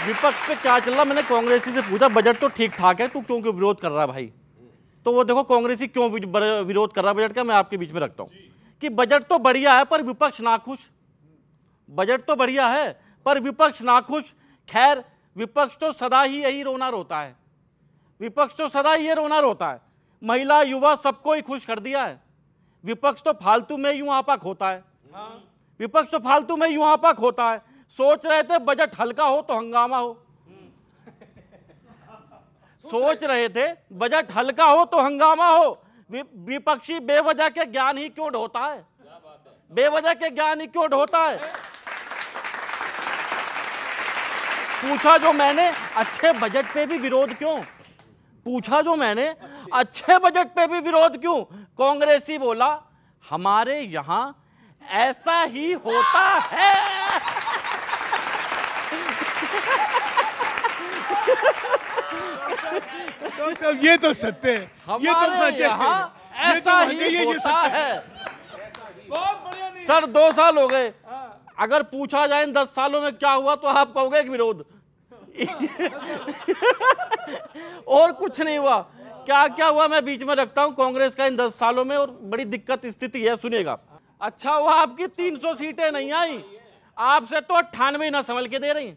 विपक्ष पे क्या चल रहा, मैंने कांग्रेसी से पूछा बजट तो ठीक ठाक है, तू क्यों क्यों विरोध कर रहा है भाई? तो वो देखो कांग्रेसी क्यों विरोध कर रहा है बजट का, मैं आपके बीच में रखता हूं कि बजट तो बढ़िया है पर विपक्ष नाखुश। बजट तो बढ़िया है पर विपक्ष नाखुश। खैर, विपक्ष तो सदा ही यही रोना रोता है, विपक्ष तो सदा ये रोना रोता है। महिला युवा सबको ही खुश कर दिया है। विपक्ष तो फालतू में यूं आपा खोता है, विपक्ष तो फालतू में यूं आपा खोता है। सोच रहे थे बजट हल्का हो तो हंगामा हो, सोच रहे थे बजट हल्का हो तो हंगामा हो। विपक्षी बेवजह के ज्ञान ही क्यों ढोता है, बेवजह के ज्ञान ही क्यों ढोता है। पूछा जो मैंने अच्छे बजट पे भी विरोध क्यों, पूछा जो मैंने अच्छे बजट पे भी विरोध क्यों। कांग्रेसी बोला हमारे यहां ऐसा ही होता है। तो सब ये तो सत्य है, ये तो हमारे यहाँ ऐसा ही होता है। सर 2 साल हो गए, अगर पूछा जाए इन 10 सालों में क्या हुआ तो आप कहोगे कि विरोध। और कुछ नहीं हुआ। क्या क्या हुआ मैं बीच में रखता हूं कांग्रेस का इन 10 सालों में, और बड़ी दिक्कत स्थिति है, सुनिएगा। अच्छा हुआ आपकी 300 सीटें नहीं आई, आपसे तो 98 ना संभल के दे रही।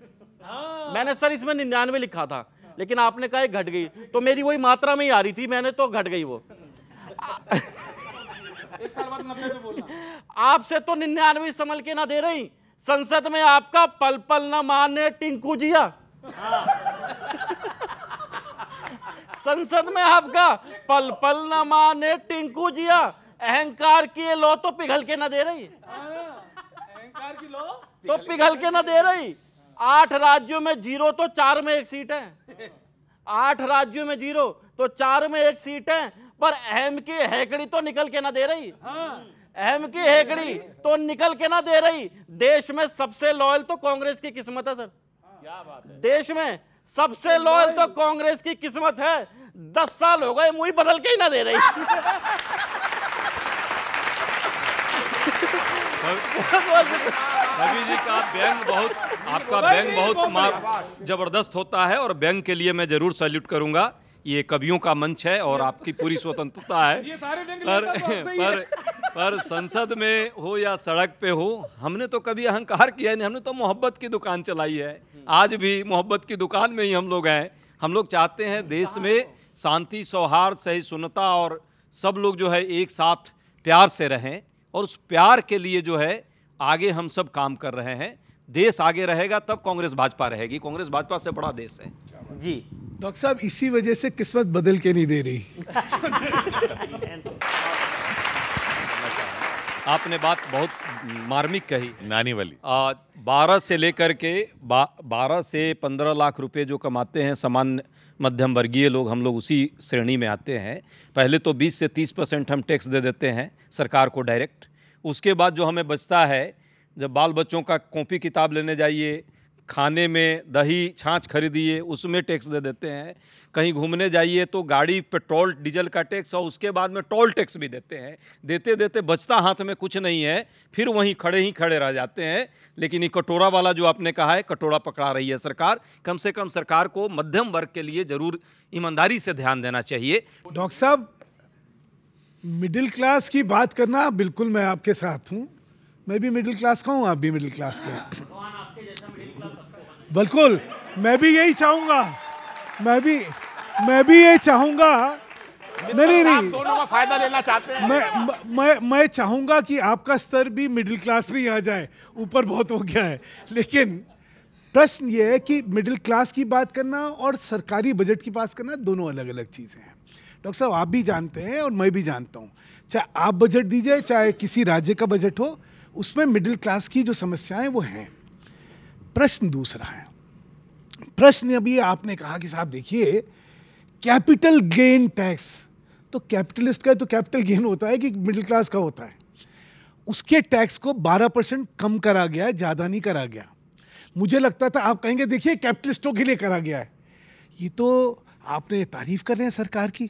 मैंने सर इसमें 99 लिखा था, लेकिन आपने कहा घट गई, तो मेरी वही मात्रा में ही आ रही थी, मैंने तो घट गई वो। एक साल बाद 90 पे बोलना। आपसे तो 99 संभल के ना दे रही। संसद में आपका पल पल न माने टिंकू जिया, संसद में आपका पल पल न माने टिंकू जिया। अहंकार की ये लो तो पिघल के ना दे रही, अहंकार की लो तो पिघल के ना दे रही। 8 राज्यों में 0 तो 4 में 1 सीट है, 8 राज्यों में 0 तो 4 में 1 सीट है। पर अहम की हेकड़ी तो निकल के ना दे रही, अहम की हेकड़ी तो निकल के ना दे रही। देश में सबसे लॉयल तो कांग्रेस की किस्मत है सर, क्या बात है। देश में सबसे लॉयल तो कांग्रेस की किस्मत है। 10 साल हो गए मुंह बदल के ही ना दे रही। रवि जी का व्यंग बहुत, आपका व्यंग बहुत जबरदस्त होता है, और व्यंग के लिए मैं जरूर सैल्यूट करूंगा। ये कवियों का मंच है और आपकी पूरी स्वतंत्रता है। ये सारे व्यंग पर संसद में हो या सड़क पे हो, हमने तो कभी अहंकार किया नहीं, हमने तो मोहब्बत की दुकान चलाई है। आज भी मोहब्बत की दुकान में ही हम लोग हैं। हम लोग चाहते हैं देश में शांति, सौहार्द, सहिष्णुता और सब लोग जो है एक साथ प्यार से रहें, और उस प्यार के लिए जो है आगे हम सब काम कर रहे हैं। देश आगे रहेगा तब कांग्रेस भाजपा रहेगी, कांग्रेस भाजपा से बड़ा देश है जी। डॉक्टर साहब इसी वजह से किस्मत बदल के नहीं दे रही। आपने बात बहुत मार्मिक कही, नानी वाली। 12 से लेकर के 12 से 15 लाख रुपए जो कमाते हैं सामान्य मध्यम वर्गीय लोग, हम लोग उसी श्रेणी में आते हैं। पहले तो 20 से 30% हम टैक्स दे देते हैं सरकार को डायरेक्ट। उसके बाद जो हमें बचता है, जब बाल बच्चों का कॉपी किताब लेने जाइए, खाने में दही छाछ खरीदिए, उसमें टैक्स दे देते हैं। कहीं घूमने जाइए तो गाड़ी पेट्रोल डीजल का टैक्स, और उसके बाद में टोल टैक्स भी देते हैं। देते देते बचता हाथ में कुछ नहीं है, फिर वहीं खड़े रह जाते हैं। लेकिन ये कटोरा वाला जो आपने कहा है, कटोरा पकड़ा रही है सरकार। कम से कम सरकार को मध्यम वर्ग के लिए जरूर ईमानदारी से ध्यान देना चाहिए। डॉक्टर साहब मिडिल क्लास की बात करना, बिल्कुल मैं आपके साथ हूँ। मैं भी मिडिल क्लास का हूँ, आप भी मिडिल क्लास के। बिल्कुल, मैं भी यही चाहूँगा, मैं भी ये चाहूँगा। नहीं, दोनों का फायदा लेना चाहते हैं। मैं चाहूँगा कि आपका स्तर भी मिडिल क्लास में ही आ जाए, ऊपर बहुत हो गया है। लेकिन प्रश्न ये है कि मिडिल क्लास की बात करना और सरकारी बजट की बात करना दोनों अलग अलग चीज़ें हैं। डॉक्टर साहब आप भी जानते हैं और मैं भी जानता हूँ, चाहे आप बजट दीजिए चाहे किसी राज्य का बजट हो, उसमें मिडिल क्लास की जो समस्याएं वो हैं। प्रश्न दूसरा है, प्रश्न अभी आपने कहा कि साहब देखिए कैपिटल गेन टैक्स, तो कैपिटलिस्ट का तो कैपिटल गेन होता है कि मिडिल क्लास का होता है। उसके टैक्स को 12% कम करा गया है, ज़्यादा नहीं करा गया। मुझे लगता था आप कहेंगे देखिए कैपिटलिस्टों के लिए करा गया है। ये तो आपने तारीफ कर रहे हैं सरकार की,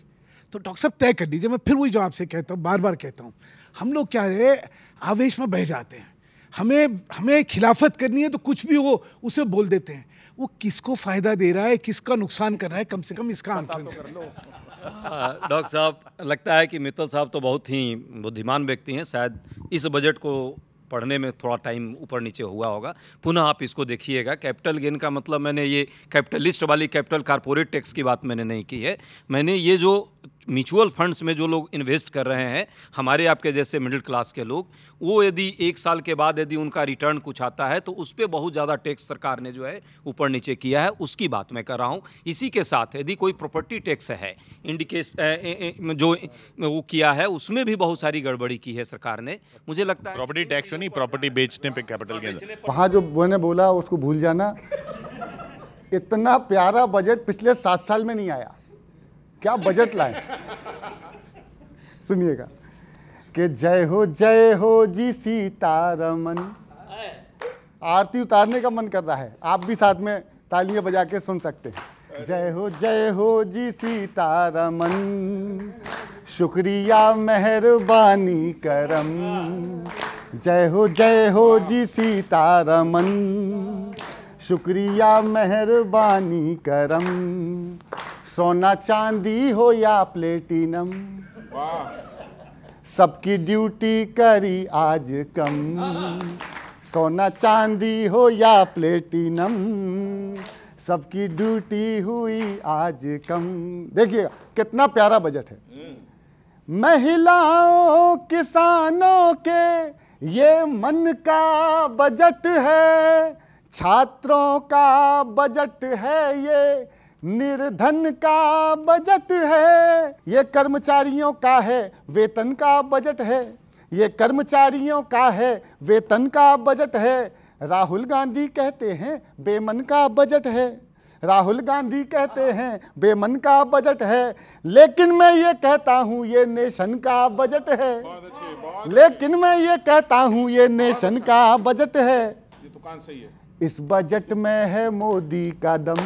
तो डॉक्टर साहब तय कर दीजिए। मैं फिर वही जो आपसे कहता हूँ, बार बार कहता हूँ, हम लोग क्या है आवेश में बह जाते हैं। हमें खिलाफत करनी है तो कुछ भी हो उसे बोल देते हैं। वो किसको फायदा दे रहा है, किसका नुकसान कर रहा है, कम से कम इसका आंकलन कर लो। डॉक्टर साहब, लगता है कि मित्तल साहब तो बहुत ही बुद्धिमान व्यक्ति हैं, शायद इस बजट को पढ़ने में थोड़ा टाइम ऊपर नीचे हुआ होगा। पुनः आप इसको देखिएगा। कैपिटल गेन का मतलब, मैंने ये कैपिटलिस्ट वाली कैपिटल कारपोरेट टैक्स की बात मैंने नहीं की है। मैंने ये जो म्यूचुअल फंड्स में जो लोग इन्वेस्ट कर रहे हैं, हमारे आपके जैसे मिडिल क्लास के लोग, वो यदि 1 साल के बाद यदि उनका रिटर्न कुछ आता है तो उस पर बहुत ज़्यादा टैक्स सरकार ने जो है ऊपर नीचे किया है, उसकी बात मैं कर रहा हूँ। इसी के साथ यदि कोई प्रॉपर्टी टैक्स है जो वो किया है, उसमें भी बहुत सारी गड़बड़ी की है सरकार ने। मुझे लगता है प्रॉपर्टी टैक्स नहीं, प्रॉपर्टी बेचने पे कैपिटल गेन। वहाँ जो मैंने बोला उसको भूल जाना। इतना प्यारा बजट पिछले 7 साल में नहीं आया। क्या बजट लाए, सुनिएगा कि जय हो जी सीतारमन। आरती उतारने का मन कर रहा है, आप भी साथ में तालियां बजा के सुन सकते हैं। जय हो जी सीतारमन, शुक्रिया मेहरबानी करम। जय हो जी सीतारमन, शुक्रिया मेहरबानी करम। सोना चांदी हो या प्लेटिनम, सबकी ड्यूटी करी आज कम। सोना चांदी हो या प्लेटिनम, सबकी ड्यूटी हुई आज कम। देखिए कितना प्यारा बजट है। महिलाओं किसानों के ये मन का बजट है, छात्रों का बजट है, ये निर्धन का बजट है, ये कर्मचारियों का है, वेतन का बजट है, ये कर्मचारियों का है, वेतन का बजट है। राहुल गांधी कहते हैं बेमन का बजट है, राहुल गांधी कहते हैं बेमन का बजट है, लेकिन मैं ये कहता हूँ ये नेशन का बजट है। लेकिन मैं ये कहता हूँ ये नेशन का बजट है। ये तो कान सही है। इस बजट में है मोदी का दम,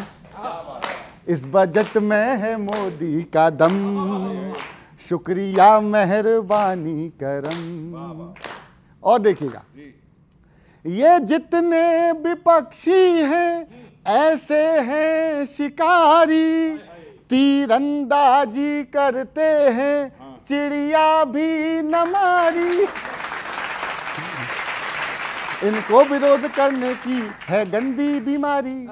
इस बजट में है मोदी का दम। शुक्रिया मेहरबानी करम। और देखिएगा, ये जितने विपक्षी हैं ऐसे हैं शिकारी, तीरंदाजी करते हैं चिड़िया भी न मारी। इनको विरोध करने की है गंदी बीमारी,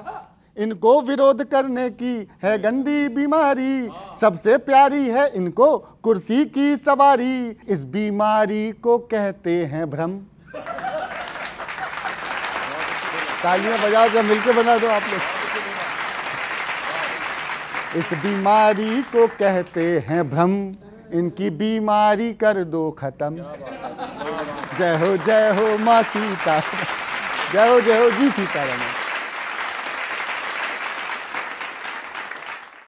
इनको विरोध करने की है गंदी बीमारी। सबसे प्यारी है इनको कुर्सी की सवारी, इस बीमारी को कहते हैं भ्रम। तालियां बजा के मिलके बना दो आप लोग। इस बीमारी को कहते हैं भ्रम, इनकी बीमारी कर दो खत्म। जय हो माँ सीता, जय हो जी सीताराम।